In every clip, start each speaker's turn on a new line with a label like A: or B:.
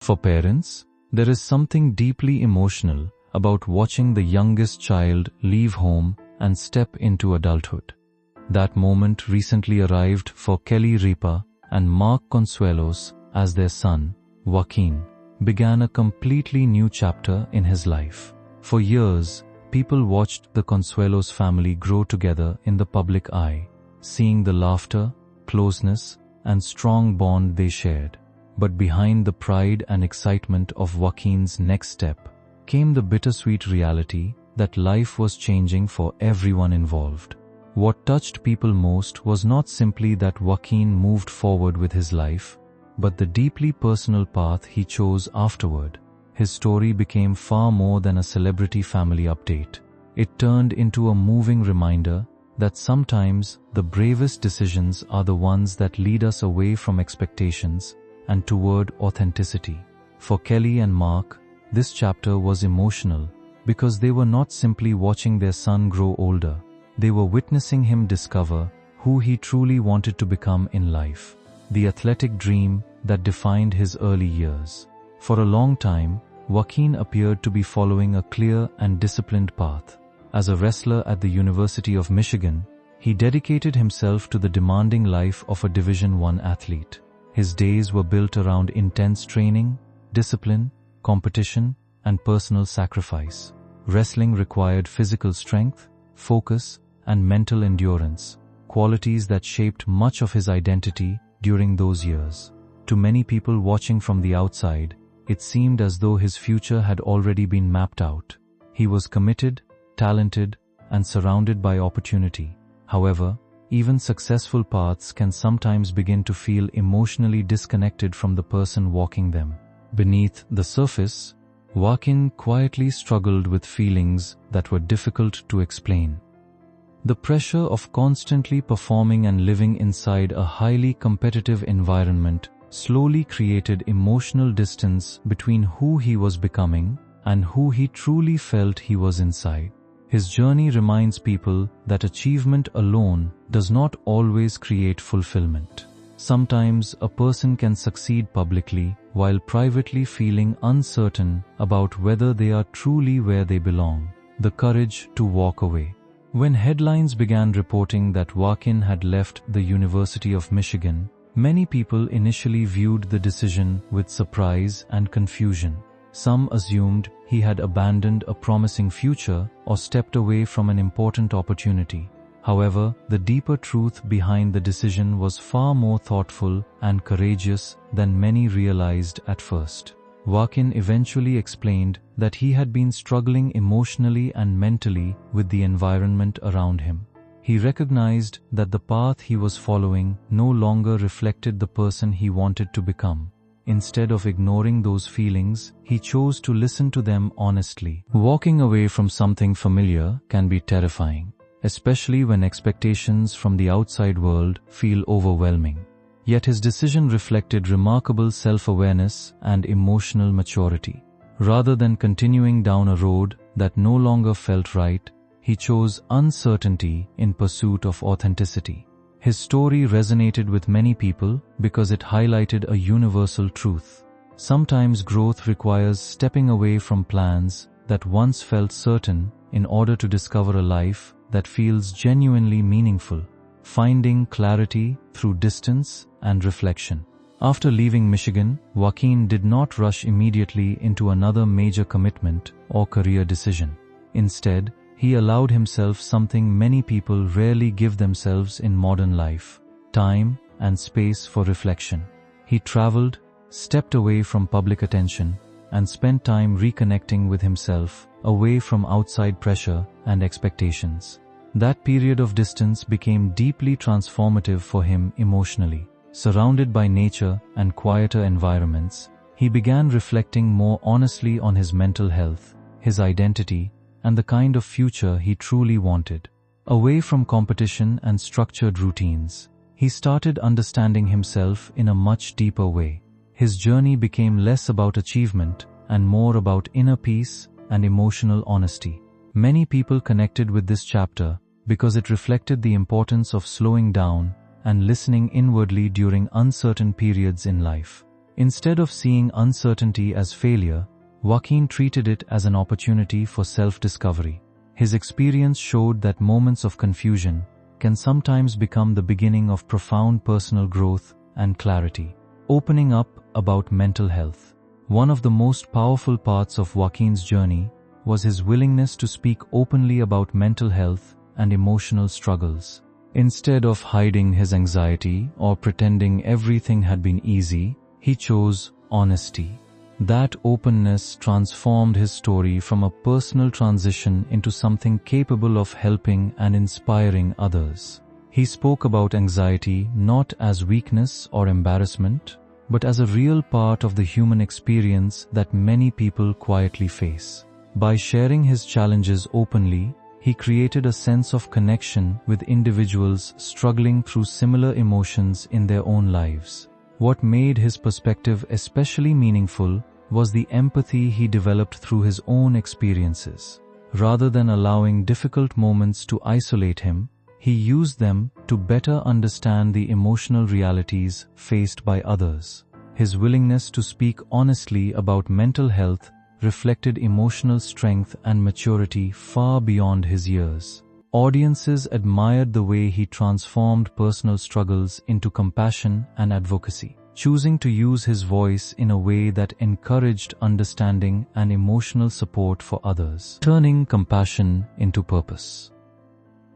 A: For parents, there is something deeply emotional about watching the youngest child leave home and step into adulthood. That moment recently arrived for Kelly, Ripa and Mark Consuelos as their son, Joaquin, began a completely new chapter in his life. For years, people watched the Consuelos family grow together in the public eye, seeing the laughter, closeness, and strong bond they shared. But behind the pride and excitement of Joaquin's next step came the bittersweet reality that life was changing for everyone involved. What touched people most was not simply that Joaquin moved forward with his life, but the deeply personal path he chose afterward. His story became far more than a celebrity family update. It turned into a moving reminder that sometimes the bravest decisions are the ones that lead us away from expectations and toward authenticity. For Kelly and Mark, this chapter was emotional because they were not simply watching their son grow older. They were witnessing him discover who he truly wanted to become in life, the athletic dream that defined his early years. For a long time, Joaquin appeared to be following a clear and disciplined path. As a wrestler at the University of Michigan, he dedicated himself to the demanding life of a Division I athlete. His days were built around intense training, discipline, competition, and personal sacrifice. Wrestling required physical strength, focus, and mental endurance, qualities that shaped much of his identity during those years. To many people watching from the outside, it seemed as though his future had already been mapped out. He was committed, talented, and surrounded by opportunity. However, even successful paths can sometimes begin to feel emotionally disconnected from the person walking them. Beneath the surface, Joaquin quietly struggled with feelings that were difficult to explain. The pressure of constantly performing and living inside a highly competitive environment slowly created emotional distance between who he was becoming and who he truly felt he was inside. His journey reminds people that achievement alone does not always create fulfillment. Sometimes a person can succeed publicly while privately feeling uncertain about whether they are truly where they belong. The courage to walk away. When headlines began reporting that Joaquin had left the University of Michigan, many people initially viewed the decision with surprise and confusion. Some assumed he had abandoned a promising future or stepped away from an important opportunity. However, the deeper truth behind the decision was far more thoughtful and courageous than many realized at first. Joaquin eventually explained that he had been struggling emotionally and mentally with the environment around him. He recognized that the path he was following no longer reflected the person he wanted to become. Instead of ignoring those feelings, he chose to listen to them honestly. Walking away from something familiar can be terrifying, especially when expectations from the outside world feel overwhelming. Yet his decision reflected remarkable self-awareness and emotional maturity. Rather than continuing down a road that no longer felt right, he chose uncertainty in pursuit of authenticity. His story resonated with many people because it highlighted a universal truth. Sometimes growth requires stepping away from plans that once felt certain in order to discover a life that feels genuinely meaningful, finding clarity through distance and reflection. After leaving Michigan, Joaquin did not rush immediately into another major commitment or career decision. Instead, he allowed himself something many people rarely give themselves in modern life: time and space for reflection. He traveled, stepped away from public attention, and spent time reconnecting with himself, away from outside pressure and expectations. That period of distance became deeply transformative for him emotionally. Surrounded by nature and quieter environments, he began reflecting more honestly on his mental health, his identity, and the kind of future he truly wanted. Away from competition and structured routines, he started understanding himself in a much deeper way. His journey became less about achievement and more about inner peace and emotional honesty. Many people connected with this chapter because it reflected the importance of slowing down and listening inwardly during uncertain periods in life. Instead of seeing uncertainty as failure, Joaquin treated it as an opportunity for self-discovery. His experience showed that moments of confusion can sometimes become the beginning of profound personal growth and clarity. Opening up about mental health. One of the most powerful parts of Joaquin's journey was his willingness to speak openly about mental health and emotional struggles. Instead of hiding his anxiety or pretending everything had been easy, he chose honesty. That openness transformed his story from a personal transition into something capable of helping and inspiring others. He spoke about anxiety not as weakness or embarrassment, but as a real part of the human experience that many people quietly face. By sharing his challenges openly, he created a sense of connection with individuals struggling through similar emotions in their own lives. What made his perspective especially meaningful was the empathy he developed through his own experiences. Rather than allowing difficult moments to isolate him, he used them to better understand the emotional realities faced by others. His willingness to speak honestly about mental health reflected emotional strength and maturity far beyond his years. Audiences admired the way he transformed personal struggles into compassion and advocacy, choosing to use his voice in a way that encouraged understanding and emotional support for others, turning compassion into purpose.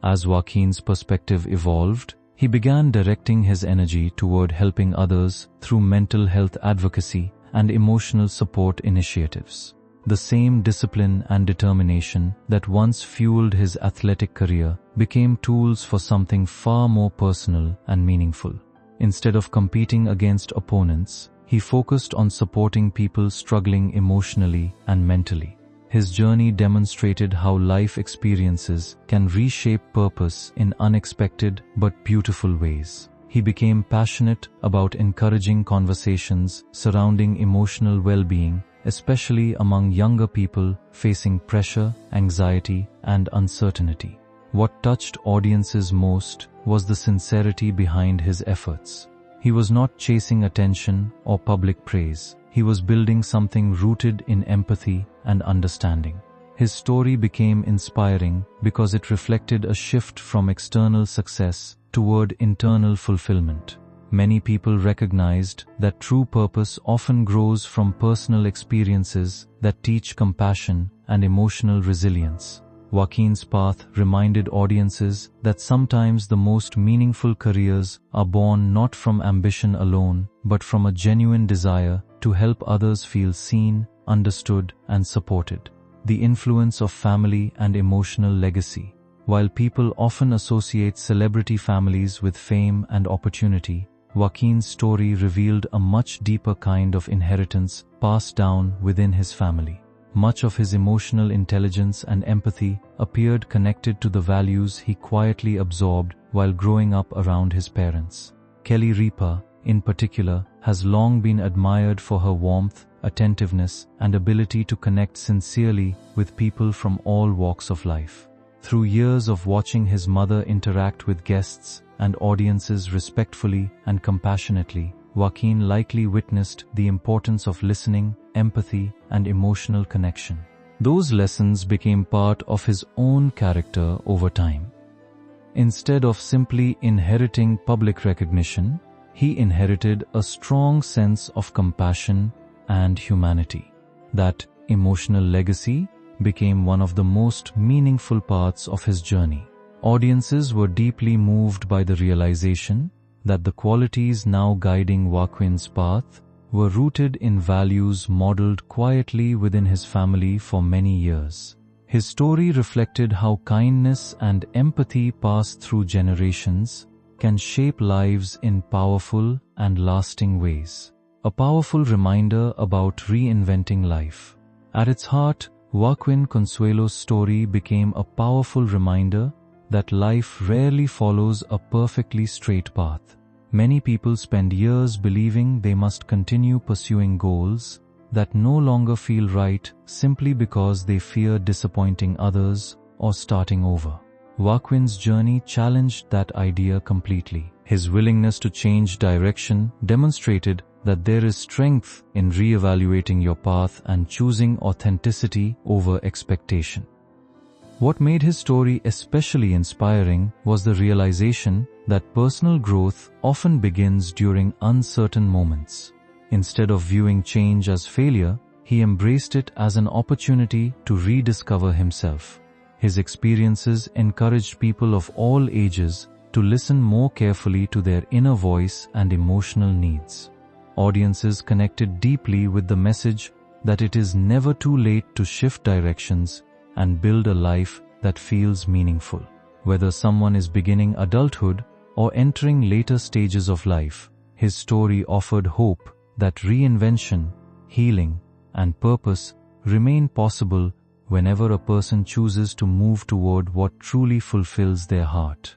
A: As Joaquin's perspective evolved, he began directing his energy toward helping others through mental health advocacy and emotional support initiatives. The same discipline and determination that once fueled his athletic career became tools for something far more personal and meaningful. Instead of competing against opponents, he focused on supporting people struggling emotionally and mentally. His journey demonstrated how life experiences can reshape purpose in unexpected but beautiful ways. He became passionate about encouraging conversations surrounding emotional well-being, especially among younger people facing pressure, anxiety, and uncertainty. What touched audiences most was the sincerity behind his efforts. He was not chasing attention or public praise. He was building something rooted in empathy and understanding. His story became inspiring because it reflected a shift from external success toward internal fulfillment. Many people recognized that true purpose often grows from personal experiences that teach compassion and emotional resilience. Joaquin's path reminded audiences that sometimes the most meaningful careers are born not from ambition alone, but from a genuine desire to help others feel seen, understood, and supported. The influence of family and emotional legacy. While people often associate celebrity families with fame and opportunity, Joaquin's story revealed a much deeper kind of inheritance passed down within his family. Much of his emotional intelligence and empathy appeared connected to the values he quietly absorbed while growing up around his parents. Kelly Ripa, in particular, has long been admired for her warmth, attentiveness, and ability to connect sincerely with people from all walks of life. Through years of watching his mother interact with guests and audiences respectfully and compassionately, Joaquin likely witnessed the importance of listening, empathy, and emotional connection. Those lessons became part of his own character over time. Instead of simply inheriting public recognition, he inherited a strong sense of compassion and humanity. That emotional legacy became one of the most meaningful parts of his journey. Audiences were deeply moved by the realization that the qualities now guiding Joaquin's path were rooted in values modeled quietly within his family for many years. His story reflected how kindness and empathy passed through generations can shape lives in powerful and lasting ways. A powerful reminder about reinventing life. At its heart, Joaquin Consuelos' story became a powerful reminder that life rarely follows a perfectly straight path. Many people spend years believing they must continue pursuing goals that no longer feel right simply because they fear disappointing others or starting over. Joaquin's journey challenged that idea completely. His willingness to change direction demonstrated that there is strength in reevaluating your path and choosing authenticity over expectation. What made his story especially inspiring was the realization that personal growth often begins during uncertain moments. Instead of viewing change as failure, he embraced it as an opportunity to rediscover himself. His experiences encouraged people of all ages to listen more carefully to their inner voice and emotional needs. Audiences connected deeply with the message that it is never too late to shift directions and build a life that feels meaningful. Whether someone is beginning adulthood or entering later stages of life, his story offered hope that reinvention, healing, and purpose remain possible whenever a person chooses to move toward what truly fulfills their heart.